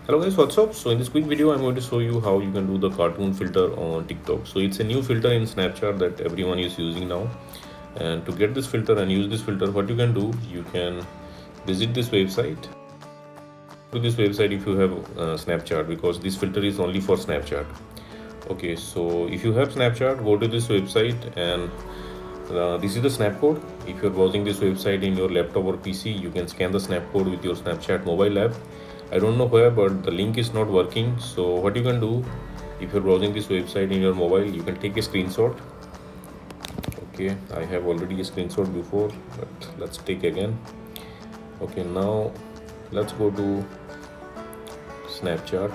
Hello guys, what's up? So in this quick video I'm going to show you how you can do the cartoon filter on TikTok. So it's a new filter in Snapchat that everyone is using now, and to get this filter and use this filter, what you can do, you can visit this website. To this website if you have Snapchat, because this filter is only for Snapchat. Okay, so if you have Snapchat, go to this website, and this is the snap code. If you're browsing this website in your laptop or PC, you can scan the snap code with your Snapchat mobile app. I don't know where, but the link is not working. So what you can do, if you're browsing this website in your mobile, you can take a screenshot. Okay, I have already a screenshot before, but let's take again. Okay, now let's go to Snapchat.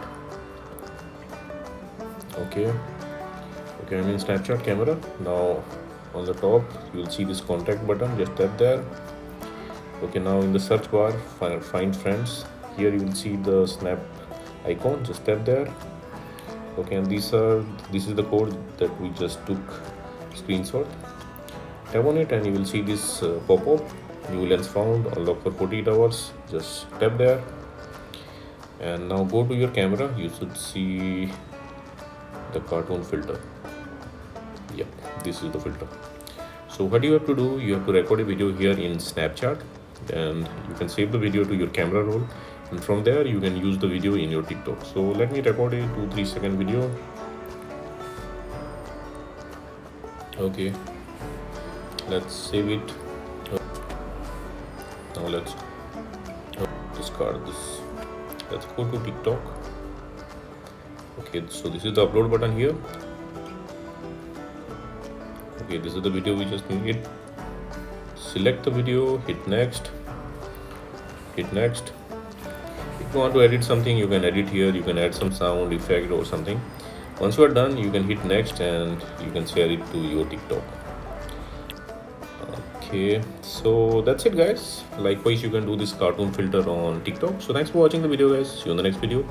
Okay, I'm in Snapchat camera. Now on the top you will see this contact button, just tap there. Okay, now in the search bar, find friends. Here you will see the snap icon, just tap there. Okay, and this is the code that we just took screenshot. Tap on it and you will see this pop-up, new lens found, unlock for 48 hours. Just tap there, and now go to your camera. You should see the cartoon filter. Yep, this is the filter. So what you have to do, you have to record a video here in Snapchat, and you can save the video to your camera roll, and from there you can use the video in your TikTok. So let me record a 2-3 second video. Okay, let's save it. Now let's discard this. Let's go to TikTok. Okay, so this is the upload button here. Okay, this is the video we just made. Select the video, hit next. If you want to edit something, you can edit here. You can add some sound effect or something. Once you are done, you can hit next and you can share it to your TikTok. Okay, so that's it guys. Likewise, you can do this cartoon filter on TikTok. So thanks for watching the video guys. See you in the next video.